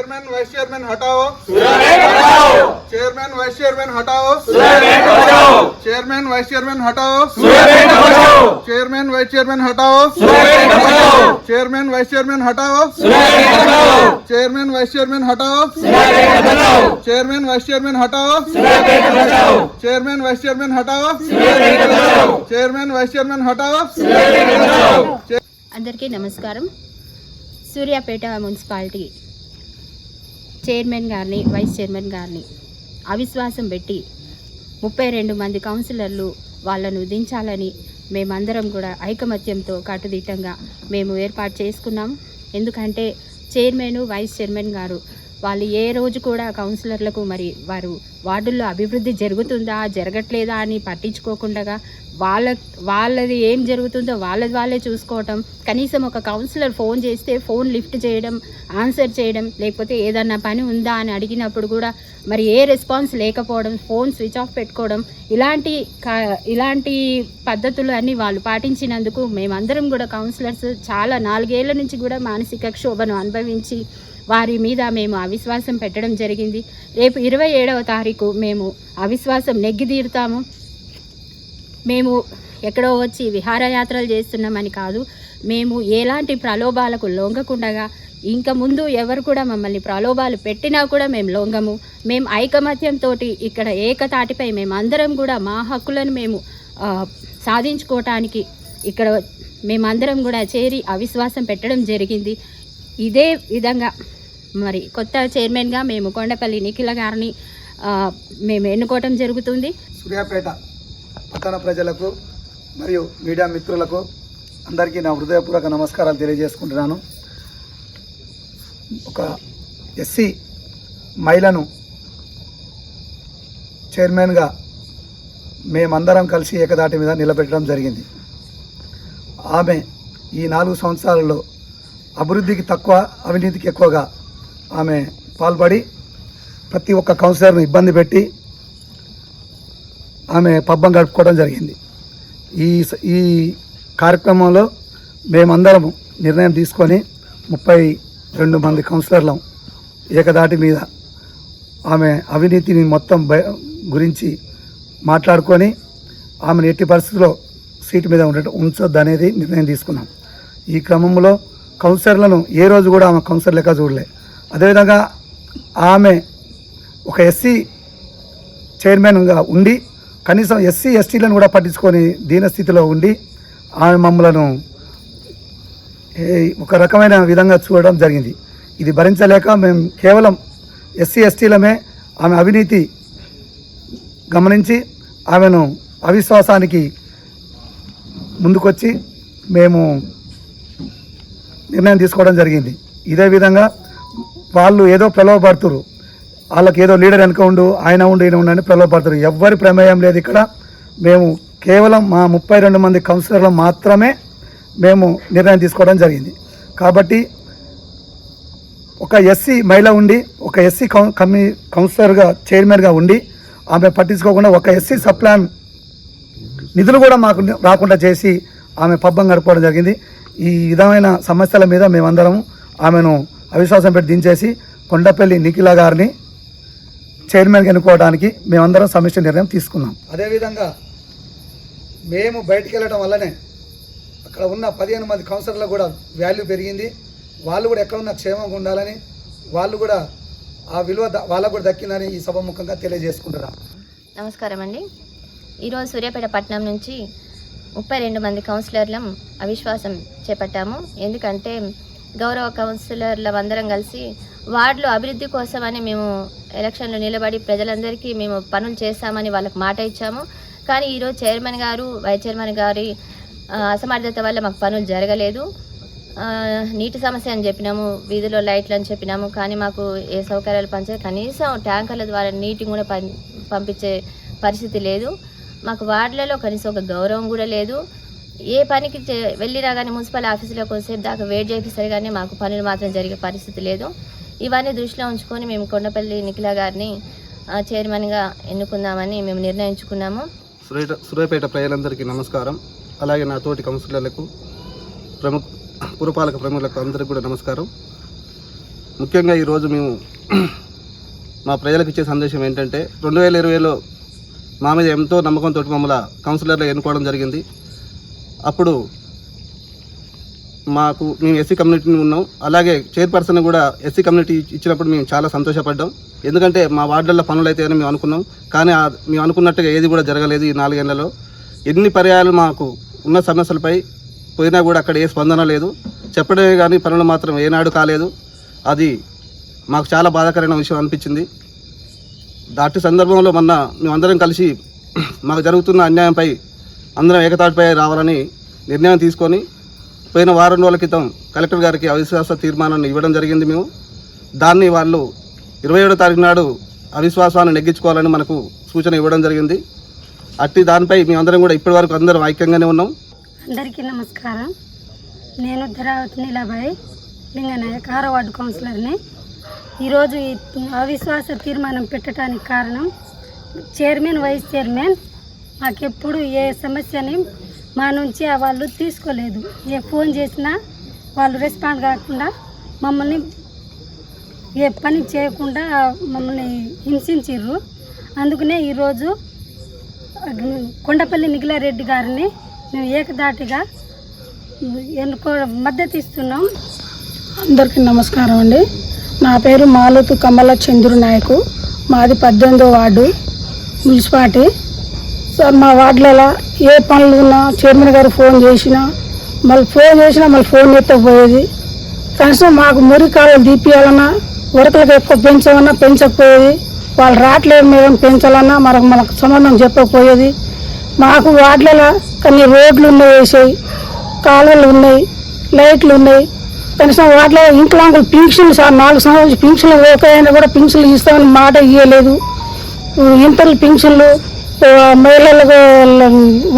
Chairman vice chairman हटाओ, chairman vice chairman हटाओ, chairman vice chairman हटाओ, चेयरमैन वाइस चेयरमैन हटाओ, चेयरमैन वाइस चेयरमैन हटाओ, चेयरमैन वाइस चेयरमैन हटाओ, चेयरमैन वाइस चेयरमैन हटाओ, चेयरमैन वाइस चेयरमैन हटाओ, चेयरमैन वाइस चेयरमैन हटाओ। అందరికీ నమస్కారం. సూర్యాపేట మున్సిపాలిటీ చైర్మన్ గారిని వైస్ చైర్మన్ గారిని అవిశ్వాసం పెట్టి 32 మంది కౌన్సిలర్లు వాళ్ళను దించాలని మేమందరం కూడా ఐకమత్యంతో కట్టుదిట్టంగా మేము ఏర్పాటు చేసుకున్నాం. ఎందుకంటే చైర్మన్ వైస్ చైర్మన్ గారు వాళ్ళు ఏ రోజు కూడా కౌన్సిలర్లకు మరి వారు వార్డుల్లో అభివృద్ధి జరుగుతుందా జరగట్లేదా అని పట్టించుకోకుండా వాళ్ళది ఏం జరుగుతుందో వాళ్ళే చూసుకోవటం. కనీసం ఒక కౌన్సిలర్ ఫోన్ చేస్తే ఫోన్ లిఫ్ట్ చేయడం, ఆన్సర్ చేయడం, లేకపోతే ఏదన్నా పని ఉందా అని అడిగినప్పుడు కూడా మరి ఏ రెస్పాన్స్ లేకపోవడం, ఫోన్ స్విచ్ ఆఫ్ పెట్టుకోవడం, ఇలాంటి పద్ధతులు అన్నీ వాళ్ళు పాటించినందుకు మేమందరం కూడా కౌన్సిలర్స్ చాలా 4 ఏళ్ల నుంచి కూడా మానసిక క్షోభను అనుభవించి వారి మీద మేము అవిశ్వాసం పెట్టడం జరిగింది. రేపు 27వ తారీఖు మేము అవిశ్వాసం నెగ్గితీరుతాము. మేము ఎక్కడో వచ్చి విహారయాత్రలు చేస్తున్నామని కాదు, మేము ఎలాంటి ప్రలోభాలకు లొంగకుండా ఇంకా ముందు ఎవరు కూడా మమ్మల్ని ప్రలోభాలు పెట్టినా కూడా మేము లొంగము. మేము ఐకమత్యంతో ఇక్కడ ఏకతాటిపై మేమందరం కూడా మా హక్కులను మేము సాధించుకోవటానికి ఇక్కడ మేమందరం కూడా చేరి అవిశ్వాసం పెట్టడం జరిగింది. ఇదే విధంగా మరి కొత్త చైర్మన్గా మేము కొండపల్లి నిఖిల గారిని మేము ఎన్నుకోవటం జరుగుతుంది. సూర్యాపేట పట్టణ ప్రజలకు మరియు మీడియా మిత్రులకు అందరికీ నా హృదయపూర్వక నమస్కారాలు తెలియజేసుకుంటున్నాను. ఒక ఎస్సీ మహిళను చైర్మన్గా మేమందరం కలిసి ఏకదాటి మీద నిలబెట్టడం జరిగింది. ఆమె ఈ 4 సంవత్సరాలలో అభివృద్ధికి తక్కువ, అవినీతికి ఎక్కువగా ఆమె పాల్పడి ప్రతి ఒక్క కౌన్సిలర్ను ఇబ్బంది పెట్టి ఆమె పబ్బం గడుపుకోవడం జరిగింది. ఈ కార్యక్రమంలో మేమందరం నిర్ణయం తీసుకొని 32 మంది కౌన్సిలర్లం ఏకదాటి మీద ఆమె అవినీతిని మొత్తం గురించి మాట్లాడుకొని ఆమెను ఎట్టి పరిస్థితుల్లో సీటు మీద ఉంచొద్దు అనేది నిర్ణయం తీసుకున్నాం. ఈ క్రమంలో కౌన్సిలర్లను ఏ రోజు కూడా ఆమె కౌన్సిలర్ లెక్క చూడలే. అదేవిధంగా ఆమె ఒక ఎస్సీ చైర్మన్గా ఉండి కనీసం ఎస్సీ ఎస్టీలను కూడా పట్టించుకొని దీనస్థితిలో ఉండి ఆమె మమ్మలను ఒక రకమైన విధంగా చూడడం జరిగింది. ఇది భరించలేక మేము కేవలం ఎస్సీ ఎస్టీలమే ఆమె అవినీతి గమనించి ఆమెను అవిశ్వాసానికి ముందుకొచ్చి మేము నిర్ణయం తీసుకోవడం జరిగింది. ఇదే విధంగా వాళ్ళు ఏదో ప్రలోభపడుతురు, వాళ్ళకి ఏదో లీడర్ వెనక ఉండు, ఆయన ఉండు, ఈయన ఉండు అని ప్రలోభపడుతురు. ఎవ్వరి ప్రమేయం లేదు ఇక్కడ. మేము కేవలం మా 32 మంది కౌన్సిలర్లు మాత్రమే మేము నిర్ణయం తీసుకోవడం జరిగింది. కాబట్టి ఒక ఎస్సీ మహిళ ఉండి ఒక ఎస్సీ కౌన్సిలర్గా చైర్మన్గా ఉండి ఆమె పట్టించుకోకుండా ఒక ఎస్సీ సప్లాన్ నిధులు కూడా మాకు రాకుండా చేసి ఆమె పబ్బం గడుపుకోవడం జరిగింది. ఈ విధమైన సమస్యల మీద మేమందరం ఆమెను అవిశ్వాసం పెట్టి దించేసి కొండపల్లి నిఖిల గారిని చైర్మన్గా ఎన్నుకోవడానికి మేమందరం సమిష్టి నిర్ణయం తీసుకున్నాం. అదేవిధంగా మేము బయటికి వెళ్ళడం వల్లనే అక్కడ ఉన్న 15 మంది కౌన్సిలర్లకు కూడా వాల్యూ పెరిగింది. వాళ్ళు కూడా ఎక్కడ ఉన్న క్షేమంగా ఉండాలని, వాళ్ళు కూడా ఆ విలువ వాళ్ళకు కూడా దక్కిందని ఈ సభాముఖంగా తెలియజేసుకుంటున్నాం. నమస్కారం అండి. ఈరోజు సూర్యాపేట పట్టణం నుంచి 32 మంది కౌన్సిలర్లం అవిశ్వాసం చేపట్టాము. ఎందుకంటే గౌరవ కౌన్సిలర్ల అందరం కలిసి వార్డులో అభివృద్ధి కోసమని మేము ఎలక్షన్లో నిలబడి ప్రజలందరికీ మేము పనులు చేస్తామని వాళ్ళకి మాట ఇచ్చాము. కానీ ఈరోజు చైర్మన్ గారు వైస్ చైర్మన్ గారి అసమర్థత వల్ల మాకు పనులు జరగలేదు. నీటి సమస్య అని చెప్పినాము, వీధిలో లైట్లు అని చెప్పినాము, కానీ మాకు ఏ సౌకర్యాలు పంచలేదు. కనీసం ట్యాంకర్ల ద్వారా నీటిని కూడా పంపించే పరిస్థితి లేదు. మాకు వార్డులలో కనీసం ఒక గౌరవం కూడా లేదు. ఏ పనికి వెళ్ళినా కానీ మున్సిపల్ ఆఫీసులో కొంతసేపు దాకా వెయిట్ చేపిస్తారు, కానీ మాకు పనులు మాత్రం జరిగే పరిస్థితి లేదు. ఇవన్నీ దృష్టిలో ఉంచుకొని మేము కొండపల్లి నిఖిల గారిని చైర్మన్గా ఎన్నుకుందామని మేము నిర్ణయించుకున్నాము. సూర్యాపేట ప్రజలందరికీ నమస్కారం. అలాగే నా తోటి కౌన్సిలర్లకు పురపాలక ప్రముఖులకు అందరికీ కూడా నమస్కారం. ముఖ్యంగా ఈరోజు మేము మా ప్రజలకు ఇచ్చే సందేశం ఏంటంటే 2020లో మా మీద ఎంతో నమ్మకంతో మమ్మల్ని కౌన్సిలర్లు ఎన్నుకోవడం జరిగింది. అప్పుడు మేము ఎస్సీ కమ్యూనిటీని ఉన్నాం. అలాగే చైర్పర్సన్ కూడా ఎస్సీ కమ్యూనిటీ ఇచ్చినప్పుడు మేము చాలా సంతోషపడ్డాం. ఎందుకంటే మా వార్డుల్లో పనులు అయితే మేము అనుకున్నాం, కానీ మేము అనుకున్నట్టుగా ఏది కూడా జరగలేదు. ఈ 4 ఏళ్లలో ఎన్ని పర్యాయాలు మాకు ఉన్న సమస్యలపై పోయినా కూడా అక్కడ ఏ స్పందన లేదు. చెప్పడమే కానీ పనులు మాత్రం ఏనాడు కాలేదు. అది మాకు చాలా బాధాకరమైన విషయం అనిపించింది. దాటి సందర్భంలో మొన్న మేమందరం కలిసి మాకు జరుగుతున్న అన్యాయంపై అందరం ఏకతాటిపై రావాలని నిర్ణయం తీసుకొని పోయిన వారం రోజుల క్రితం కలెక్టర్ గారికి అవిశ్వాస తీర్మానాన్ని ఇవ్వడం జరిగింది. మేము దాన్ని వాళ్ళు 27వ తారీఖు నాడు అవిశ్వాసాన్ని నెగ్గించుకోవాలని మనకు సూచన ఇవ్వడం జరిగింది. అట్టి దానిపై మేమందరం కూడా ఇప్పటి వరకు అందరం ఐక్యంగానే ఉన్నాం. అందరికీ నమస్కారం. నేను ధరావతి నీలాబాయి లింగనాయక్ 6వ వార్డు కౌన్సిలర్ని. ఈరోజు ఈ అవిశ్వాస తీర్మానం పెట్టడానికి కారణం చైర్మన్, వైస్ చైర్మన్ మాకెప్పుడు ఏ సమస్యని మా నుంచి వాళ్ళు తీసుకోలేదు. ఏ ఫోన్ చేసినా వాళ్ళు రెస్పాండ్ కాకుండా మమ్మల్ని ఏ పని చేయకుండా మమ్మల్ని హింసించారు. అందుకనే ఈరోజు కొండపల్లి నిఖిలారెడ్డి గారిని మేము ఏకదాటిగా మద్దతు ఇస్తున్నాం. అందరికీ నమస్కారం అండి. నా పేరు మాలతు కమల చంద్రు నాయకు. మాది 18వ వార్డు మున్సిపాలిటీ. సార్, మా వార్డులలో ఏ పనులు ఉన్నా చైర్మన్ గారు ఫోన్ చేసినా మళ్ళీ ఫోన్ ఎత్తకపోయేది. కనీసం మాకు మురికి కాలువలు తీపియాలన్నా, ఉరకలకు ఎక్కువ పెంచమన్నా పెంచకపోయేది. వాళ్ళు రావట్లేదు మేడం పెంచాలన్నా మనకు సంబంధం చెప్పకపోయేది. మాకు వార్డులలో కొన్ని రోడ్లు ఉన్నాయి, వేసాయి కాలువలు ఉన్నాయి, లైట్లు ఉన్నాయి. కనీసం వాటిలో ఇంట్లో పింఛన్లు సార్ 4 సంవత్సరాలు పింఛన్లు ఓకైనా కూడా పింఛన్లు ఇస్తామని మాట ఇవ్వలేదు. ఇంటర్లు పింఛన్లు, మహిళలకు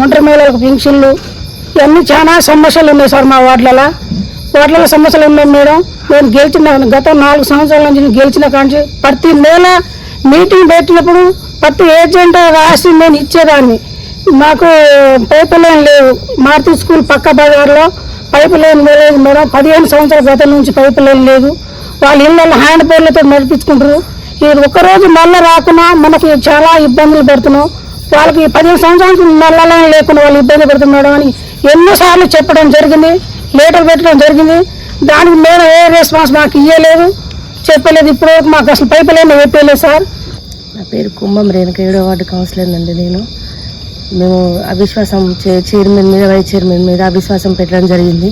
ఒంటరి మహిళలకు పింఛన్లు, ఇవన్నీ చాలా సమస్యలు ఉన్నాయి సార్. మా వార్డులలో సమస్యలు ఉన్నాయి మేడం. నేను గత 4 సంవత్సరాల నుంచి గెలిచిన కానీ ప్రతి నెల మీటింగ్ పెట్టినప్పుడు ప్రతి ఏజెంట్ రాసి నేను ఇచ్చేదాన్ని. మాకు పైపు లైన్ లేవు. మారుతి స్కూల్ పక్క బజార్లో పైపు లైన్ లేదు మేడం. 15 సంవత్సరాల గతం నుంచి పైపు లైన్ లేదు. వాళ్ళ ఇళ్ళల్లో హ్యాండ్ పైర్లతో నడిపించుకుంటారు. ఈ ఒక్కరోజు నల్ల రాకుండా మనకి చాలా ఇబ్బందులు పెడుతున్నాం. వాళ్ళకి 15 సంవత్సరాల నుంచి నల్ల లైన్ లేకుండా వాళ్ళు ఇబ్బంది పెడుతున్నాడు అని ఎన్నోసార్లు చెప్పడం జరిగింది, లెటర్ పెట్టడం జరిగింది. దానికి మేము ఏ రెస్పాన్స్ మాకు ఇవ్వలేదు, చెప్పలేదు. ఇప్పుడు మాకు అసలు పైపు లైన్ పెట్టలేదు సార్. నా పేరు కుంభం రేణుక, 7వ వార్డు కౌన్సిలర్ అండి. మేము అవిశ్వాసం చైర్మన్ మీద, వైస్ చైర్మన్ మీద అవిశ్వాసం పెట్టడం జరిగింది.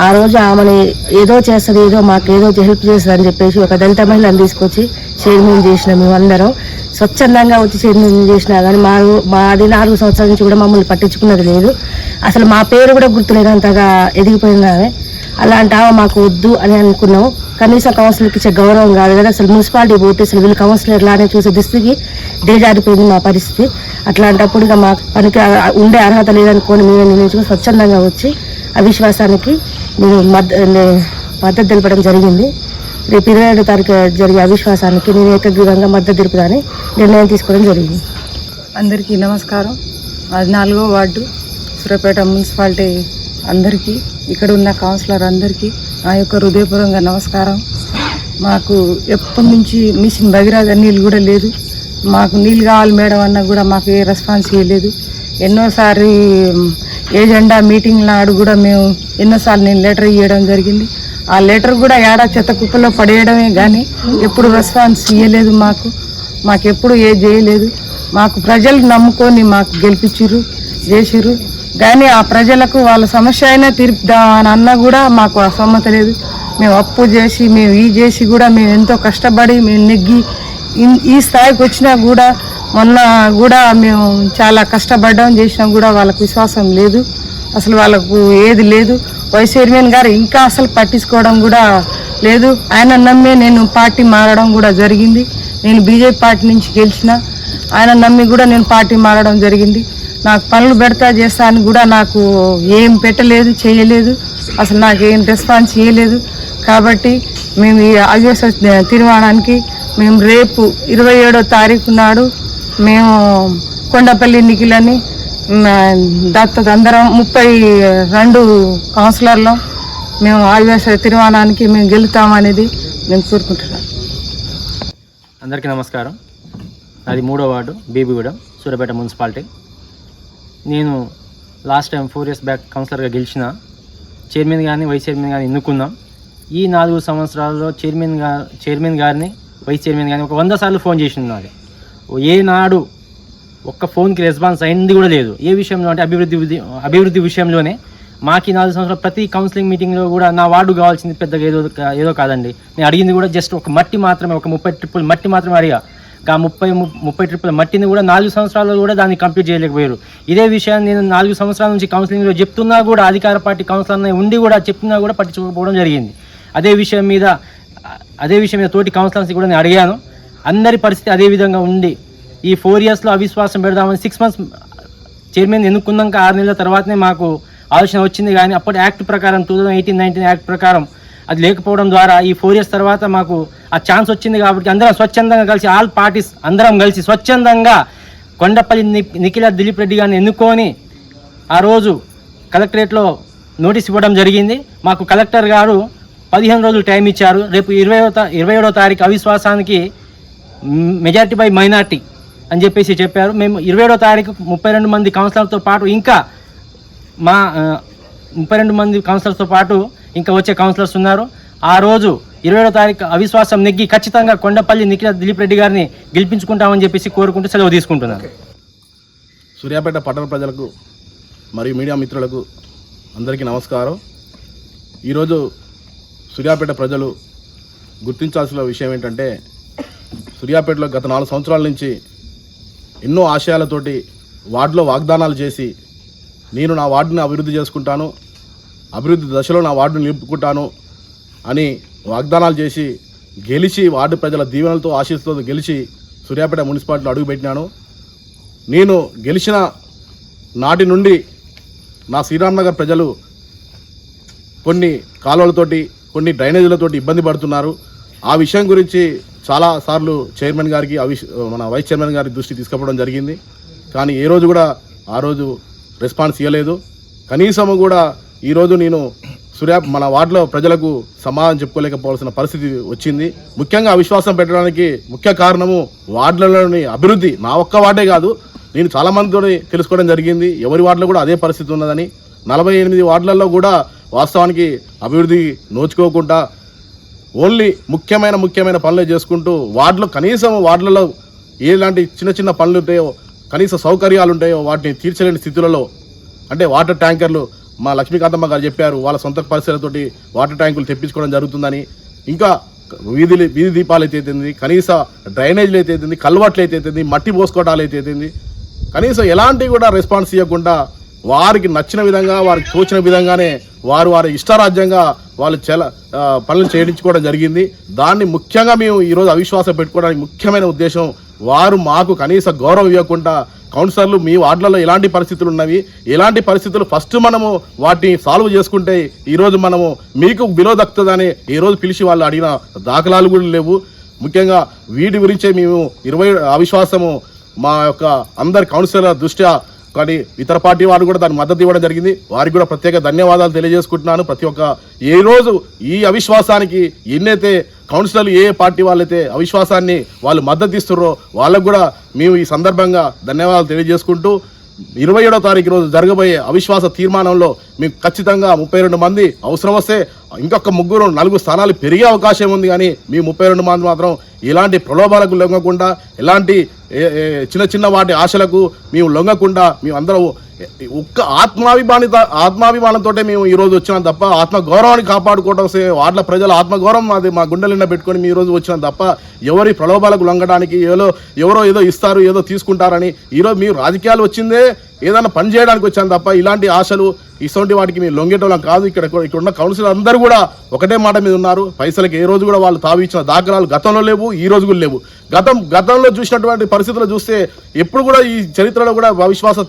ఆ రోజు ఆమెని ఏదో చేస్తుంది, మాకు హెల్ప్ చేస్తుంది అని చెప్పేసి ఒక దళిత మహిళను తీసుకొచ్చి చైర్మన్ చేసినాం. మేము అందరం స్వచ్ఛందంగా వచ్చి చైర్మన్ చేసినా కానీ మాది 4 సంవత్సరాల నుంచి కూడా మమ్మల్ని పట్టించుకున్నది లేదు. అసలు మా పేరు కూడా గుర్తులేదు, అంతగా ఎదిగిపోయినామే. అలాంటి ఆమె మాకు వద్దు అని అనుకున్నాము. కనీసం కౌన్సిలర్కి ఇచ్చే గౌరవం కాదు కదా, అసలు మున్సిపాలిటీ పోతే అసలు వీళ్ళు కౌన్సిలర్ లానే చూసే దుస్థితికి దిగజారిపోయింది మా పరిస్థితి. అట్లాంటప్పుడు ఇంకా మాకు పనికి ఉండే అర్హత లేదనుకోని మేము నిర్ణయించుకుని స్వచ్ఛందంగా వచ్చి అవిశ్వాసానికి నేను మద్దతు తెలపడం జరిగింది. రేపు 27వ తారీఖు జరిగే అవిశ్వాసానికి నేను ఏకగ్రీవంగా మద్దతు తెలుపుదాని నిర్ణయం తీసుకోవడం జరిగింది. అందరికీ నమస్కారం. అది 4వ వార్డు సూర్యాపేట మున్సిపాలిటీ. అందరికీ, ఇక్కడ ఉన్న కౌన్సిలర్ అందరికీ నా యొక్క హృదయపూర్వకంగా నమస్కారం. మాకు ఎప్పటి నుంచి మిషన్ భగీరథ నీళ్ళు కూడా లేదు. మాకు నీళ్ళు కావాలి మేడం అన్నా కూడా మాకు ఏ రెస్పాన్స్ ఇవ్వలేదు. ఎన్నోసారి ఏజెండా మీటింగ్ నాడు కూడా మేము ఎన్నోసార్లు నేను లెటర్ ఇవ్వడం జరిగింది. ఆ లెటర్ కూడా ఏడా చెత్త కుప్పలో పడేయడమే కానీ ఎప్పుడు రెస్పాన్స్ ఇవ్వలేదు. మాకు ఎప్పుడు ఏ చేయలేదు. మాకు ప్రజలు నమ్ముకొని మాకు గెలిపించారు, చేసిర్రు. కానీ ఆ ప్రజలకు వాళ్ళ సమస్య అయినా తీర్పుదామని అన్నా కూడా మాకు అసమ్మత లేదు. మేము అప్పు చేసి చేసి కూడా మేము ఎంతో కష్టపడి మేము నెగ్గి ఈ స్థాయికి వచ్చినా కూడా మొన్న కూడా మేము చాలా కష్టపడ్డాం, చేసినా కూడా వాళ్ళకు విశ్వాసం లేదు. అసలు వాళ్ళకు ఏది లేదు. వైస్ చైర్మన్ గారు ఇంకా అసలు పట్టించుకోవడం కూడా లేదు. ఆయన నమ్మే నేను పార్టీ మారడం కూడా జరిగింది. నేను బీజేపీ పార్టీ నుంచి గెలిచిన, ఆయన నమ్మి కూడా నేను పార్టీ మారడం జరిగింది. నాకు పనులు చేస్తా అని కూడా నాకు ఏం పెట్టలేదు, చేయలేదు. అసలు నాకు ఏం రెస్పాన్స్ చేయలేదు. కాబట్టి మేము ఈ అవిశ్వాస తీర్మానానికి మేము రేపు 27వ తారీఖు నాడు మేము కొండపల్లి నిఖిలని దత్తత అందరం 32 కౌన్సిలర్లు మేము అవిశ్వాస తీర్మానానికి మేము గెలుతామనేది మేము కోరుకుంటున్నాం. అందరికీ నమస్కారం. అది 3వ వార్డు బీబీగూడెం, సూర్యాపేట మున్సిపాలిటీ. నేను లాస్ట్ టైం 4 years బ్యాక్ కౌన్సిలర్గా గెలిచిన. చైర్మన్ గారిని వైస్ చైర్మన్ గారిని ఎన్నుకున్నాం. ఈ 4 సంవత్సరాల్లో చైర్మన్ గారిని వైస్ చైర్మన్ గారిని ఒక 100 సార్లు ఫోన్ చేసి ఉన్నది. ఏనాడు ఒక్క ఫోన్కి రెస్పాన్స్ అయింది కూడా లేదు. ఏ విషయంలో అంటే అభివృద్ధి విషయంలోనే. మాకు 4 సంవత్సరాలు ప్రతి కౌన్సిలింగ్ మీటింగ్లో కూడా నా వార్డు కావాల్సింది పెద్దగా ఏదో కాదండి. నేను అడిగింది కూడా జస్ట్ ఒక మట్టి మాత్రమే, ఒక 30 ట్రిప్పులు మట్టి మాత్రమే అడిగా. ఆ 30 ట్రిప్పుల మట్టిని కూడా 4 సంవత్సరాల్లో కూడా దాన్ని కంప్లీట్ చేయలేకపోయారు. ఇదే విషయాన్ని నేను 4 సంవత్సరాల నుంచి కౌన్సిలింగ్లో చెప్తున్నా కూడా, అధికార పార్టీ కౌన్సిలర్ ఉండి కూడా చెప్తున్నా కూడా పట్టించుకోకపోవడం జరిగింది. అదే విషయం మీద తోటి కౌన్సిలర్స్ కూడా నేను అడిగాను. అందరి పరిస్థితి అదే విధంగా ఉండి ఈ 4 yearsలో అవిశ్వాసం పెడదామని 6 months చైర్మన్ ఎన్నుకున్నాక 6 నెలల తర్వాతనే మాకు ఆలోచన వచ్చింది. కానీ అప్పటి యాక్ట్ ప్రకారం 2018-19 యాక్ట్ ప్రకారం అది లేకపోవడం ద్వారా ఈ 4 years తర్వాత మాకు ఆ ఛాన్స్ వచ్చింది. కాబట్టి అందరం స్వచ్ఛందంగా కలిసి, ఆల్ పార్టీస్ అందరం కలిసి స్వచ్ఛందంగా కొండపల్లి నిఖిల దిలీప్ రెడ్డి గారిని ఎన్నుకొని ఆ రోజు కలెక్టరేట్లో నోటీస్ ఇవ్వడం జరిగింది. మాకు కలెక్టర్ గారు 15 రోజులు టైం ఇచ్చారు. రేపు 27వ తారీఖు అవిశ్వాసానికి మెజారిటీ బై మైనార్టీ అని చెప్పేసి చెప్పారు. మేము 27వ తారీఖు 32 మంది కౌన్సిలర్తో పాటు ఇంకా 32 మంది కౌన్సిలర్స్తో పాటు ఇంకా వచ్చే కౌన్సిలర్స్ ఉన్నారు. ఆ రోజు 27వ తారీఖు అవిశ్వాసం నెగ్గి ఖచ్చితంగా కొండపల్లి నిఖిల దిలీప్ రెడ్డి గారిని గెలిపించుకుంటామని చెప్పేసి కోరుకుంటూ సెలవు తీసుకుంటున్నాను. సూర్యాపేట పట్టణ ప్రజలకు మరియు మీడియా మిత్రులకు అందరికీ నమస్కారం. ఈరోజు సూర్యాపేట ప్రజలు గుర్తించాల్సిన విషయం ఏంటంటే, సూర్యాపేటలో గత 4 సంవత్సరాల నుంచి ఎన్నో ఆశయాలతోటి వార్డులో వాగ్దానాలు చేసి, నేను నా వార్డుని అభివృద్ధి చేసుకుంటాను, అభివృద్ధి దశలో నా వార్డుని నిలుపుకుంటాను అని వాగ్దానాలు చేసి గెలిచి, వార్డు ప్రజల దీవెనలతో ఆశీస్సులతో గెలిచి సూర్యాపేట మున్సిపాలిటీలో అడుగుపెట్టినాను. నేను గెలిచిన నాటి నుండి నా శ్రీరామ్ నగర్ ప్రజలు కొన్ని కాలువలతోటి, కొన్ని డ్రైనేజీలతోటి ఇబ్బంది పడుతున్నారు. ఆ విషయం గురించి చాలాసార్లు చైర్మన్ గారికి, మన వైస్ చైర్మన్ గారి దృష్టి తీసుకుపోవడం జరిగింది. కానీ ఏ రోజు కూడా ఆ రోజు రెస్పాన్స్ ఇవ్వలేదు. కనీసము కూడా ఈరోజు నేను మన వార్డులో ప్రజలకు సమాధానం చెప్పుకోలేకపోవాల్సిన పరిస్థితి వచ్చింది. ముఖ్యంగా అవిశ్వాసం పెట్టడానికి ముఖ్య కారణము వార్డులలోని అభివృద్ధి. నా ఒక్క వార్డే కాదు, నేను చాలామందితో తెలుసుకోవడం జరిగింది. ఎవరి వార్డులో కూడా అదే పరిస్థితి ఉన్నదని. 48 వార్డులలో కూడా వాస్తవానికి అభివృద్ధి నోచుకోకుండా ఓన్లీ ముఖ్యమైన పనులే చేసుకుంటూ వార్డులలో ఎలాంటి చిన్న పనులు ఉంటాయో, కనీస సౌకర్యాలు ఉంటాయో వాటిని తీర్చలేని స్థితులలో, అంటే వాటర్ ట్యాంకర్లు మా లక్ష్మీకాంతమ్మ గారు చెప్పారు, వాళ్ళ సొంత పరిస్థితులతోటి వాటర్ ట్యాంకులు తెప్పించుకోవడం జరుగుతుందని. ఇంకా వీధి దీపాలు అయితే, కనీస డ్రైనేజీలు అయితే, కల్వర్ట్లు అయితే, మట్టి పోసుకోవటాలు అయితే, కనీసం ఎలాంటి కూడా రెస్పాన్స్ ఇవ్వకుండా వారికి నచ్చిన విధంగా, వారికి తోచిన విధంగానే వారి ఇష్టారాజ్యంగా వాళ్ళు పనులు చేయించుకోవడం జరిగింది. దాన్ని ముఖ్యంగా మేము ఈరోజు అవిశ్వాసం పెట్టుకోవడానికి ముఖ్యమైన ఉద్దేశం, వారు మాకు కనీస గౌరవం ఇవ్వకుండా, కౌన్సిలర్లు మీ వార్డులలో ఎలాంటి పరిస్థితులు ఉన్నవి, ఎలాంటి పరిస్థితులు ఫస్ట్ మనము వాటిని సాల్వ్ చేసుకుంటే ఈరోజు మనము మీకు విలువ దక్కుతుందని ఈరోజు పిలిచి వాళ్ళు అడిగిన దాఖలాలు కూడా లేవు. ముఖ్యంగా వీటి గురించే మేము 20 అవిశ్వాసము మా యొక్క అందరి కౌన్సిలర్ దృష్ట్యా, కానీ ఇతర పార్టీ వారు కూడా దానికి మద్దతు ఇవ్వడం జరిగింది. వారికి కూడా ప్రత్యేక ధన్యవాదాలు తెలియజేసుకుంటున్నాను. ప్రతి ఒక్క ఏ రోజు ఈ అవిశ్వాసానికి ఎన్నైతే కౌన్సిలర్లు ఏ పార్టీ వాళ్ళైతే అవిశ్వాసాన్ని వాళ్ళు మద్దతు ఇస్తున్నారో వాళ్ళకు కూడా మేము ఈ సందర్భంగా ధన్యవాదాలు తెలియజేసుకుంటూ, 27వ తారీఖు రోజు జరగబోయే అవిశ్వాస తీర్మానంలో మీకు ఖచ్చితంగా 32 మంది అవసరం వస్తే ఇంకొక 4 స్థానాలు పెరిగే అవకాశం ఉంది. కానీ మీ 32 మంది మాత్రం ఎలాంటి ప్రలోభాలకు లొంగకుండా, ఎలాంటి చిన్న వాటి ఆశలకు మేము లొంగకుండా, మేము అందరం ఒక్క ఆత్మాభిమానంతో మేము ఈరోజు వచ్చినాం తప్ప, ఆత్మగౌరవాన్ని కాపాడుకోవడం, వార్డుల ప్రజల ఆత్మగౌరవం అది మా గుండెలిన్న పెట్టుకొని మీ ఈరోజు వచ్చినాం తప్ప, ఎవరి ప్రలోభాలకు లొంగడానికి ఎవరో ఏదో ఇస్తారు, ఏదో తీసుకుంటారని ఈరోజు మీరు రాజకీయాలు వచ్చిందే ఏదైనా పని చేయడానికి వచ్చాను తప్ప, ఇలాంటి ఆశలు ఇటువంటి వాటికి మీరు లొంగేటోళ్ళం కాదు. ఇక్కడ ఉన్న కౌన్సిలర్ అందరూ కూడా ఒకటే మాట మీద ఉన్నారు. పైసలకి ఏ రోజు కూడా వాళ్ళు తావి ఇచ్చిన దాఖలాలు గతంలో లేవు, ఈ రోజు కూడా లేవు. గతంలో చూసినటువంటి పరిస్థితులు చూస్తే ఎప్పుడు కూడా ఈ చరిత్రలో కూడా అవిశ్వాస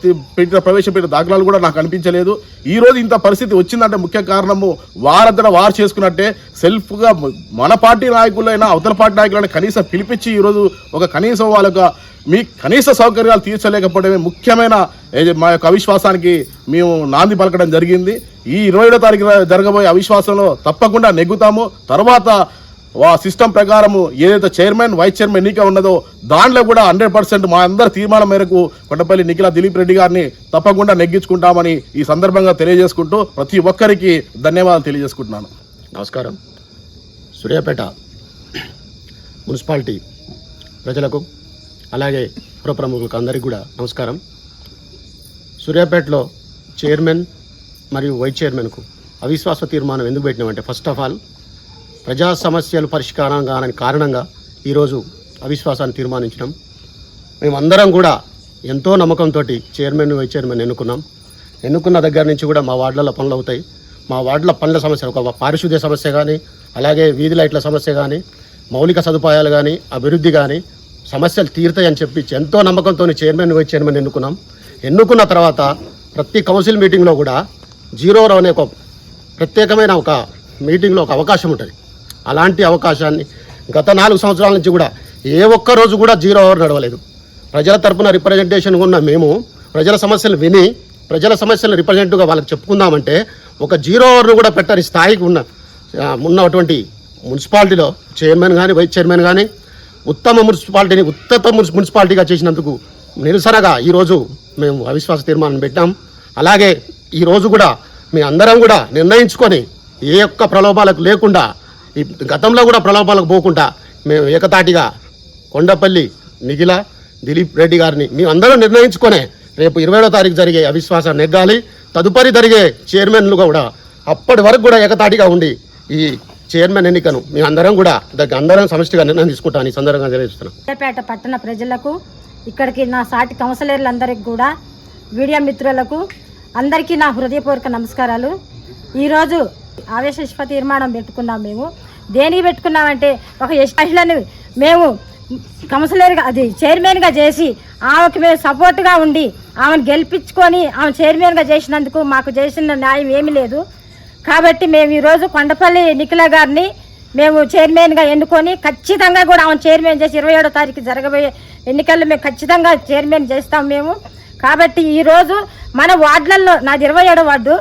ప్రవేశపెట్టిన దాఖలాలు కూడా నాకు అనిపించలేదు. ఈ రోజు ఇంత పరిస్థితి వచ్చిందంటే ముఖ్య కారణము వారంతటా వారు చేసుకున్నట్టే. సెల్ఫ్గా మన పార్టీ నాయకులైనా అవతల పార్టీ నాయకులైనా కనీసం పిలిపించి ఈరోజు ఒక కనీసం వాళ్ళ మీ కనీస సౌకర్యాలు తీర్చలేకపోవడమే ముఖ్యమైన మా యొక్క అవిశ్వాసానికి మేము నాంది పలకడం జరిగింది. ఈ 27వ తారీఖు జరగబోయే అవిశ్వాసంలో తప్పకుండా నెగ్గుతాము. తర్వాత సిస్టమ్ ప్రకారము ఏదైతే చైర్మన్ వైస్ చైర్మన్ ఎన్నిక ఉన్నదో దాంట్లో కూడా 100% మా అందరి తీర్మానం మేరకు కొండపల్లి నిఖిల దిలీప్ రెడ్డి గారిని తప్పకుండా నెగ్గించుకుంటామని ఈ సందర్భంగా తెలియజేసుకుంటూ ప్రతి ఒక్కరికి ధన్యవాదాలు తెలియజేసుకుంటున్నాను. నమస్కారం. సూర్యాపేట మున్సిపాలిటీ ప్రజలకు అలాగే పుర ప్రముఖులకు అందరికీ కూడా నమస్కారం. సూర్యాపేటలో చైర్మన్ మరియు వైస్ చైర్మన్కు అవిశ్వాస తీర్మానం ఎందుకు పెట్టినామంటే, ఫస్ట్ ఆఫ్ ఆల్ ప్రజా సమస్యలు పరిష్కారం కాని కారణంగా ఈరోజు అవిశ్వాసాన్ని తీర్మానించినాం. మేమందరం కూడా ఎంతో నమ్మకంతో చైర్మన్ వైస్ చైర్మన్ ఎన్నుకున్న దగ్గర నుంచి కూడా మా వార్డులలో పనులు అవుతాయి. మా వార్డుల పనుల సమస్య, ఒక పారిశుద్ధ్య సమస్య కానీ, అలాగే వీధి లైట్ల సమస్య కానీ, మౌలిక సదుపాయాలు కానీ, అభివృద్ధి కానీ సమస్యలు తీరుతాయని చెప్పి ఎంతో నమ్మకంతో చైర్మన్ వైస్ చైర్మన్ ఎన్నుకున్న తర్వాత ప్రతి కౌన్సిల్ మీటింగ్లో కూడా 0 అవర్ అనే ఒక ప్రత్యేకమైన ఒక మీటింగ్లో ఒక అవకాశం ఉంటుంది. అలాంటి అవకాశాన్ని గత 4 సంవత్సరాల నుంచి కూడా ఏ ఒక్క రోజు కూడా 0 అవర్ నడవలేదు. ప్రజల తరపున రిప్రజెంటేషన్ ఉన్న మేము ప్రజల సమస్యలు విని ప్రజల సమస్యలను రిప్రజెంటివ్గా వాళ్ళకి చెప్పుకుందామంటే ఒక 0 అవర్ను కూడా పెట్టని స్థాయికి ఉన్నటువంటి మున్సిపాలిటీలో చైర్మన్ కానీ వైస్ చైర్మన్ కానీ ఉత్తమ మున్సిపాలిటీగా చేసినందుకు నిరసనగా ఈరోజు మేము అవిశ్వాస తీర్మానం పెట్టాం. అలాగే ఈరోజు కూడా మీ అందరం కూడా నిర్ణయించుకొని ఏ ఒక్క ప్రలోభాలకు లేకుండా, ఈ గతంలో కూడా ప్రలోభాలకు పోకుండా మేము ఏకతాటిగా కొండపల్లి నిఖిల దిలీప్ రెడ్డి గారిని మేము అందరం నిర్ణయించుకొని రేపు 27వ తారీఖు జరిగే అవిశ్వాసాన్ని నెగ్గాలి. తదుపరి జరిగే చైర్మన్లు కూడా అప్పటి వరకు కూడా ఏకతాటిగా ఉండి ఈ చైర్మన్ ఎన్నికను మేము అందరం కూడా అందరం సమిష్టిగా నిర్ణయం తీసుకుంటాను ఈ సందర్భంగా తెలియజేస్తున్నాం. సూర్యాపేట పట్టణ ప్రజలకు, ఇక్కడికి నా సాటి కౌన్సిలర్లందరికీ కూడా, మీడియా మిత్రులకు అందరికీ నా హృదయపూర్వక నమస్కారాలు. ఈరోజు ఆవేశ తీర్మానం పెట్టుకున్నాం. మేము దేనికి పెట్టుకున్నామంటే, ఒక మహిళను మేము కౌన్సిలర్గా అది చైర్మన్గా చేసి ఆమెకు మేము సపోర్ట్గా ఉండి ఆమెను గెలిపించుకొని ఆమె చైర్మన్గా చేసినందుకు మాకు చేసిన న్యాయం ఏమీ లేదు. కాబట్టి మేము ఈరోజు కొండపల్లి నిఖిల గారిని మేము చైర్మన్గా ఎన్నుకొని ఖచ్చితంగా కూడా ఆమెను చైర్మన్ చేసి 27వ తారీఖు జరగబోయే ఎన్నికల్లో మేము ఖచ్చితంగా చైర్మన్ చేస్తాం మేము. కాబట్టి ఈరోజు మన వార్డులలో, నాది 27వ వార్డు,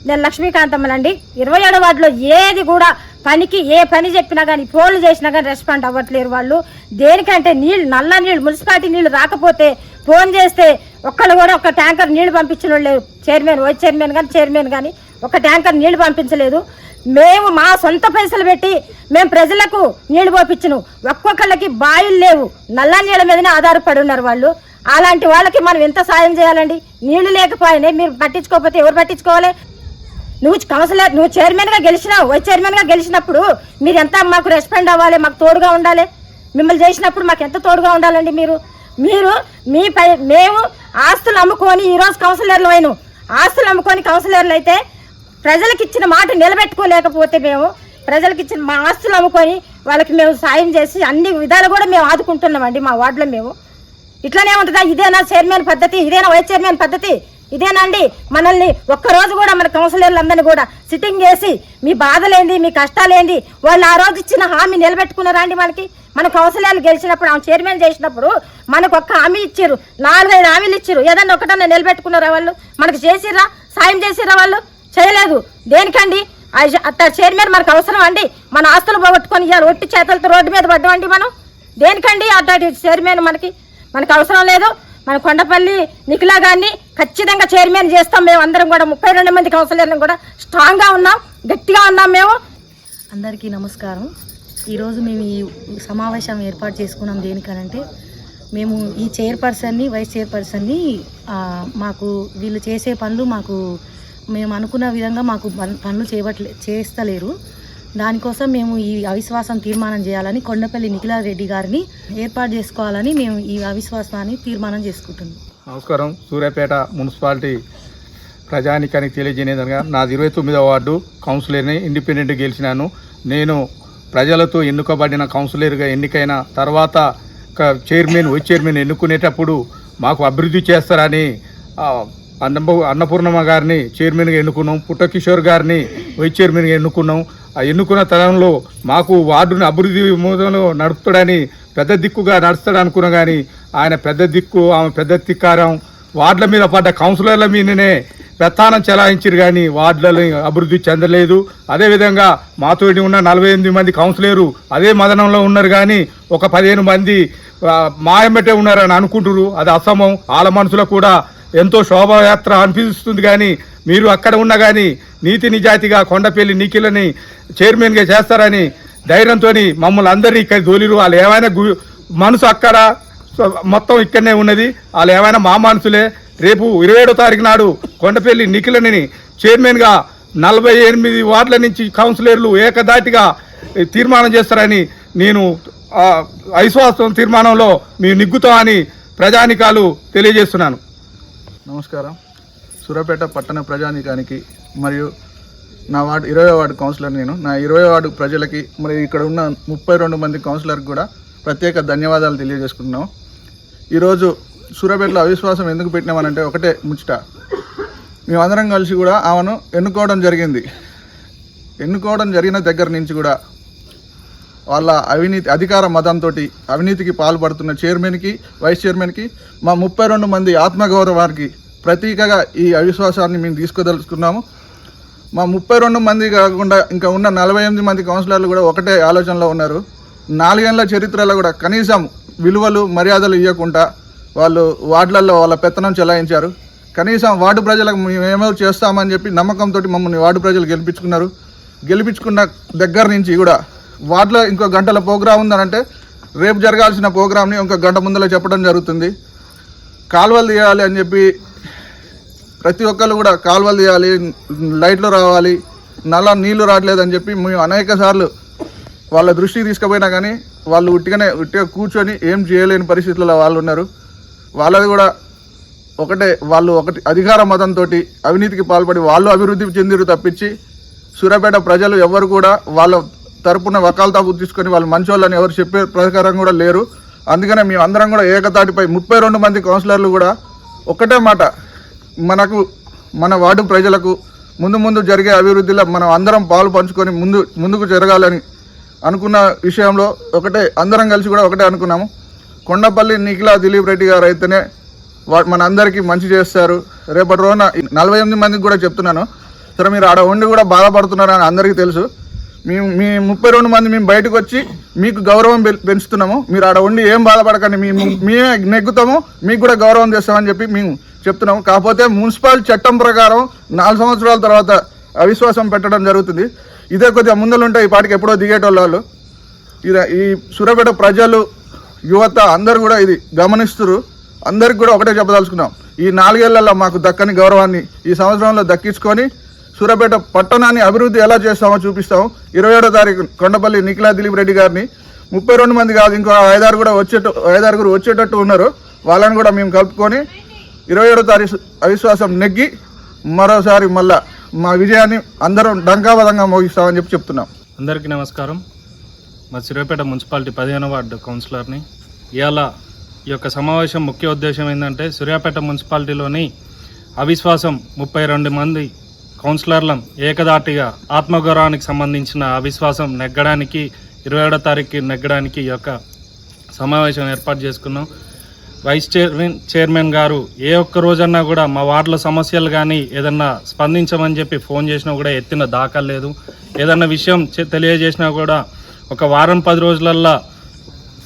నేను లక్ష్మీకాంతమ్మనండి. 27వ వార్డులో ఏది కూడా పనికి ఏ పని చెప్పినా కానీ, ఫోన్లు చేసినా కానీ రెస్పాండ్ అవ్వట్లేరు వాళ్ళు. దేనికంటే నల్ల నీళ్ళు మున్సిపాలిటీ నీళ్ళు రాకపోతే ఫోన్ చేస్తే ఒక్కళ్ళు కూడా ఒక ట్యాంకర్ నీళ్లు పంపించిన వాళ్ళు లేరు. చైర్మన్ వైస్ చైర్మన్ కానీ ఒక ట్యాంకర్ నీళ్లు పంపించలేదు. మేము మా సొంత పైసలు పెట్టి మేము ప్రజలకు నీళ్లు పోపించను. ఒక్కొక్కళ్ళకి బాయిలు లేవు, నల్ల నీళ్ళ మీదనే ఆధారపడి ఉన్నారు వాళ్ళు. అలాంటి వాళ్ళకి మనం ఎంత సాయం చేయాలండి? నీళ్లు లేకపోయినా మీరు పట్టించుకోకపోతే ఎవరు పట్టించుకోవాలి? నువ్వు చైర్మన్గా గెలిచినావు, వైస్ చైర్మన్గా గెలిచినప్పుడు మీరు ఎంత మాకు రెస్పాండ్ అవ్వాలి, మాకు తోడుగా ఉండాలి. మిమ్మల్ని చేసినప్పుడు మాకు ఎంత తోడుగా ఉండాలండి? మీరు మేము ఆస్తులు అమ్ముకొని ఈరోజు కౌన్సిలర్లు అయినాం. ఆస్తులు అమ్ముకొని కౌన్సిలర్లు అయితే ప్రజలకు ఇచ్చిన మాట నిలబెట్టుకోలేకపోతే మేము ప్రజలకు ఇచ్చిన మా ఆస్తులు అమ్ముకొని వాళ్ళకి మేము సాయం చేసి అన్ని విధాలు కూడా మేము ఆదుకుంటున్నామండి మా వార్డులో. మేము ఇట్లానే ఉంటుందా? ఇదేనా చైర్మన్ పద్ధతి? ఇదేనా వైస్ చైర్మన్ పద్ధతి? ఇదేనా అండి? మనల్ని ఒక్కరోజు కూడా మన కౌన్సిలర్లందరినీ కూడా సిట్టింగ్ చేసి మీ బాధలేంది, మీ కష్టాలేంది, వాళ్ళు ఆ రోజు ఇచ్చిన హామీ నిలబెట్టుకున్నారా అండి? మన కౌన్సిలర్లు గెలిచినప్పుడు, ఆమె చైర్మన్ చేసినప్పుడు మనకు ఒక్క హామీ ఇచ్చారు, 4-5 హామీలు ఇచ్చారు. ఏదన్నా ఒకటన్నా నిలబెట్టుకున్నారా వాళ్ళు? మనకు చేసిర్రా? సాయం చేసిర్రా? వాళ్ళు చేయలేదు. దేనికండి? అట్లా చైర్మన్ మనకు అవసరం అండి? మన ఆస్తులు పోగొట్టుకొని ఇవాళ ఒట్టి చేతులతో రోడ్డు మీద పడ్డామండి మనం. దేనికండి అట్లాంటి చైర్మన్? మనకు అవసరం లేదు. మన కొండపల్లి నిఖిల గారిని ఖచ్చితంగా చైర్మన్ చేస్తాం. మేము అందరం కూడా 32 మంది కౌన్సిలర్లు కూడా స్ట్రాంగ్గా ఉన్నాం, గట్టిగా ఉన్నాం మేము. అందరికీ నమస్కారం. ఈరోజు మేము ఈ సమావేశం ఏర్పాటు చేసుకున్నాం. దేనికనంటే, మేము ఈ చైర్పర్సన్ని, వైస్ చైర్పర్సన్ని మాకు వీళ్ళు చేసే పనులు మేము అనుకున్న విధంగా మాకు పనులు చేస్తలేరు. దానికోసం మేము ఈ అవిశ్వాసం తీర్మానం చేయాలని కొండపల్లి నిఖిల రెడ్డి గారిని ఏర్పాటు చేసుకోవాలని మేము ఈ అవిశ్వాసాన్ని తీర్మానం చేసుకుంటున్నాం. నమస్కారం. సూర్యాపేట మున్సిపాలిటీ ప్రజానికానికి తెలియజేయగా, నాది 29వ వార్డు కౌన్సిలర్ని, ఇండిపెండెంట్గా గెలిచినాను. నేను ప్రజలతో ఎన్నుకోబడిన కౌన్సిలర్గా ఎన్నికైన తర్వాత చైర్మన్ వైస్ చైర్మన్ ఎన్నుకునేటప్పుడు మాకు అభివృద్ధి చేస్తారని అన్నపూర్ణమ్మ గారిని చైర్మన్గా ఎన్నుకున్నాం, పుట్టకిషోర్ గారిని వైస్ చైర్మన్గా ఎన్నుకున్నాం. ఆ ఎన్నుకున్న తరంలో మాకు వార్డుని అభివృద్ధి మూదంలో నడుపుతాడని, పెద్ద దిక్కుగా నడుస్తాడు అనుకున్నాం. కానీ ఆయన పెద్ద దిక్కు, ఆమె పెద్ద ధిక్కారం వార్డుల మీద పడ్డ కౌన్సిలర్ల మీదనే పెత్తానం చెలాయించారు కానీ వార్డులలో అభివృద్ధి చెందలేదు. అదేవిధంగా మాతోటి ఉన్న 48 మంది కౌన్సిలర్లు అదే మదనంలో ఉన్నారు కానీ ఒక 15 మంది మాయమెట్టే ఉన్నారని అనుకుంటున్నారు. అది అసమం. వాళ్ళ మనసులో కూడా ఎంతో శోభాయాత్ర అనిపిస్తుంది కానీ మీరు అక్కడ ఉన్నా కానీ నీతి నిజాయితీగా కొండపల్లి నిఖిలని చైర్మన్గా చేస్తారని ధైర్యంతో మమ్మల్ని అందరినీ ఇక్కడ దోలిరు. వాళ్ళు ఏమైనా మనసు అక్కడ మొత్తం ఇక్కడనే ఉన్నది. వాళ్ళు ఏమైనా మా మనసులే. రేపు 27వ తారీఖు నాడు కొండపల్లి నిఖిలని చైర్మన్గా 48 వార్డుల నుంచి కౌన్సిలర్లు ఏకదాటిగా తీర్మానం చేస్తారని నేను అవిశ్వాసం తీర్మానంలో మేము నిగ్గుతామని ప్రజానికాలు తెలియజేస్తున్నాను. నమస్కారం. సూర్యాపేట పట్టణ ప్రజానికానికి మరియు నా వార్డు 20వ వార్డు కౌన్సిలర్ నేను. నా 20వ వార్డు ప్రజలకి మరి ఇక్కడ ఉన్న 32 మంది కౌన్సిలర్కి కూడా ప్రత్యేక ధన్యవాదాలు తెలియజేసుకుంటున్నాం. ఈరోజు సూర్యాపేటలో అవిశ్వాసం ఎందుకు పెట్టినామనంటే ఒకటే ముచ్చట. మేమందరం కలిసి కూడా ఆమెను ఎన్నుకోవడం జరిగిన దగ్గర నుంచి కూడా వాళ్ళ అధికార మతంతో అవినీతికి పాల్పడుతున్న చైర్మన్కి, వైస్ చైర్మన్కి, మా 32 మంది ఆత్మగౌరవానికి ప్రతీకగా ఈ అవిశ్వాసాన్ని మేము తీసుకోదలుచుకున్నాము. మా 32 మంది కాకుండా ఇంకా ఉన్న 48 మంది కౌన్సిలర్లు కూడా ఒకటే ఆలోచనలో ఉన్నారు. 4 ఏళ్ల చరిత్రలో కూడా కనీసం విలువలు మర్యాదలు ఇవ్వకుండా వాళ్ళు వార్డులలో వాళ్ళ పెత్తనం చెలాయించారు. కనీసం వార్డు ప్రజలకు మేమేమో చేస్తామని చెప్పి నమ్మకంతో మమ్మల్ని వార్డు ప్రజలు గెలిపించుకున్నారు. గెలిపించుకున్న దగ్గర నుంచి కూడా వార్డులో ఇంకో గంటల ప్రోగ్రాం ఉందనంటే రేపు జరగాల్సిన ప్రోగ్రామ్ని ఇంకో గంట ముందర చెప్పడం జరుగుతుంది. కాలువలు తీయాలి అని చెప్పి ప్రతి ఒక్కరు కూడా కాలువలు తీయాలి, లైట్లు రావాలి, నీళ్లు రావట్లేదని చెప్పి మేము అనేక సార్లు వాళ్ళ దృష్టికి తీసుకుపోయినా కానీ వాళ్ళు ఉట్టిగా కూర్చొని ఏం చేయలేని పరిస్థితుల్లో వాళ్ళు ఉన్నారు. వాళ్ళది కూడా వాళ్ళు అధికార మతంతో అవినీతికి పాల్పడి వాళ్ళు అభివృద్ధి చెందిరు తప్పించి సూర్యాపేట ప్రజలు ఎవరు కూడా వాళ్ళ తరపున వకాల్తాపు తీసుకొని వాళ్ళు మంచోళ్ళని ఎవరు చెప్పే ప్రకారం కూడా లేరు. అందుకనే మేము అందరం కూడా ఏకతాటిపై 32 మంది కౌన్సిలర్లు కూడా ఒకటే మాట, మన వార్డు ప్రజలకు ముందు జరిగే అభివృద్ధిలో మనం అందరం పాలు పంచుకొని ముందుకు జరగాలని అనుకున్న విషయంలో అందరం కలిసి కూడా ఒకటే అనుకున్నాము. కొండపల్లి నిఖిల దిలీప్ రెడ్డి గారు అయితేనే మన అందరికీ మంచి చేస్తారు. రేపటి రోజున 48 మందికి కూడా చెప్తున్నాను, సరే మీరు ఆడ ఉండి కూడా బాధపడుతున్నారని అందరికీ తెలుసు. మీ 32 మంది మేము బయటకు వచ్చి మీకు గౌరవం పెంచుతున్నాము. మీరు ఆడ ఉండి ఏం బాధపడకండి, మేమే నెగ్గుతాము, మీకు కూడా గౌరవం చేస్తామని చెప్పి మేము చెప్తున్నాము. కాకపోతే మున్సిపల్ చట్టం ప్రకారం 4 సంవత్సరాల తర్వాత అవిశ్వాసం పెట్టడం జరుగుతుంది. ఇదే కొద్దిగా ముందలుంటే ఈ పాటికి ఎప్పుడో దిగేటోళ్ళు. ఈ సూర్యాపేట ప్రజలు, యువత అందరూ కూడా ఇది గమనిస్తున్నారు. అందరికి కూడా ఒకటే చెప్పదలుచుకున్నాం, ఈ 4 ఏళ్లలో మాకు దక్కని గౌరవాన్ని ఈ సంవత్సరంలో దక్కించుకొని సూర్యాపేట పట్టణాన్ని అభివృద్ధి ఎలా చేస్తామో చూపిస్తాము. 27వ తారీఖు కొండపల్లి నిఖిల దిలీప్ రెడ్డి గారిని 32 మంది కాదు, ఇంకో 5-6 వచ్చేటట్టు ఉన్నారు. వాళ్ళని కూడా మేము కలుపుకొని 27వ తారీఖు అవిశ్వాసం నెగ్గి మరోసారి మళ్ళా మా విజయాన్ని అందరం డంకాబద్ధంగా మోగిస్తామని చెప్తున్నాం. అందరికీ నమస్కారం. మా సూర్యాపేట మున్సిపాలిటీ 15వ వార్డు కౌన్సిలర్ని. ఇవాళ ఈ యొక్క సమావేశం ముఖ్య ఉద్దేశం ఏంటంటే సూర్యాపేట మున్సిపాలిటీలోని అవిశ్వాసం 32 మంది కౌన్సిలర్లం ఏకదాటిగా ఆత్మగౌరవానికి సంబంధించిన అవిశ్వాసం నెగ్గడానికి 27వ తారీఖు నెగ్గడానికి ఈ యొక్క సమావేశం ఏర్పాటు చేసుకున్నాం. వైస్ చైర్మన్ గారు ఏ ఒక్క రోజన్నా కూడా మా వార్డుల సమస్యలు కానీ ఏదన్నా స్పందించమని చెప్పి ఫోన్ చేసినా కూడా ఎత్తిన దాఖలు లేదు. ఏదన్నా విషయం తెలియజేసినా కూడా ఒక వారం 10 రోజులల్లో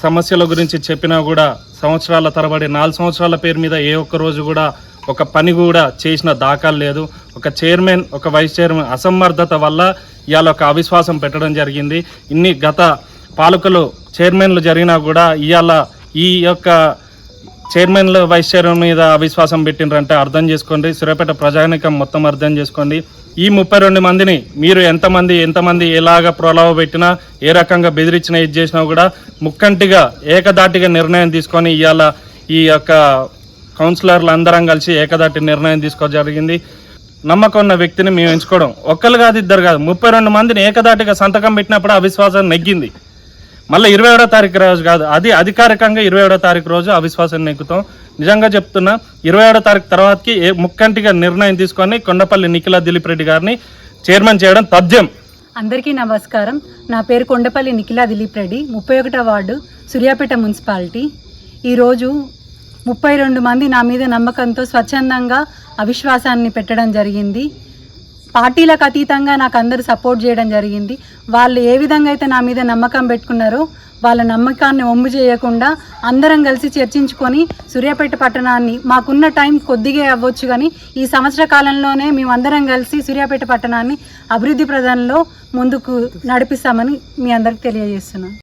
సమస్యల గురించి చెప్పినా కూడా సంవత్సరాల తరబడి 4 సంవత్సరాల పేరు మీద ఏ ఒక్క రోజు కూడా ఒక పని కూడా చేసిన దాఖలు లేదు. ఒక చైర్మన్, ఒక వైస్ చైర్మన్ అసమర్థత వల్ల ఇవాళ ఒక అవిశ్వాసం పెట్టడం జరిగింది. ఇన్ని గత పాలకులు చైర్మన్లు జరిగినా కూడా ఇవాళ ఈ యొక్క చైర్మన్లు, వైస్ చైర్మన్ మీద అవిశ్వాసం పెట్టిండ్రంటే అర్థం చేసుకోండి. సూర్యాపేట ప్రజానికం మొత్తం అర్థం చేసుకోండి. ఈ 32 మందిని మీరు ఎంతమంది ఎలాగ ప్రలోభ పెట్టినా, ఏ రకంగా బెదిరించినా, ఇది చేసినా కూడా ముక్కంటిగా ఏకదాటిగా నిర్ణయం తీసుకొని ఇవాళ ఈ యొక్క కౌన్సిలర్లు అందరం కలిసి ఏకదాటి నిర్ణయం తీసుకోవడం జరిగింది. నమ్మకం ఉన్న వ్యక్తిని మేము ఎంచుకోవడం, ఒక్కరు కాదు, ఇద్దరు కాదు, 32 మందిని ఏకదాటిగా సంతకం పెట్టినప్పుడు అవిశ్వాసం నెగ్గింది. మళ్ళీ 27వ తారీఖు రోజు కాదు, అది అధికారికంగా 27వ తారీఖు రోజు అవిశ్వాసం నెగ్గుతాం. నిజంగా చెప్తున్నా, 27వ తారీఖు తర్వాతకి ముక్కంటిగా నిర్ణయం తీసుకొని కొండపల్లి నిఖిల దిలీప్ రెడ్డి గారిని చైర్మన్ చేయడం తథ్యం. అందరికీ నమస్కారం. నా పేరు కొండపల్లి నిఖిల దిలీప్ రెడ్డి, 31వ వార్డు, సూర్యాపేట మున్సిపాలిటీ. ఈరోజు 32 మంది నా మీద నమ్మకంతో స్వచ్ఛందంగా అవిశ్వాసాన్ని పెట్టడం జరిగింది. పార్టీలకు అతీతంగా నాకు అందరూ సపోర్ట్ చేయడం జరిగింది. వాళ్ళు ఏ విధంగా అయితే నా మీద నమ్మకం పెట్టుకున్నారో వాళ్ళ నమ్మకాన్ని ఒమ్ము చేయకుండా అందరం కలిసి చర్చించుకొని సూర్యాపేట పట్టణాన్ని, మాకున్న టైం కొద్దిగా అవ్వచ్చు కానీ ఈ సంవత్సర కాలంలోనే మేమందరం కలిసి సూర్యాపేట పట్టణాన్ని అభివృద్ధి ప్రదానంలో ముందుకు నడిపిస్తామని మీ అందరికి తెలియజేస్తున్నాను.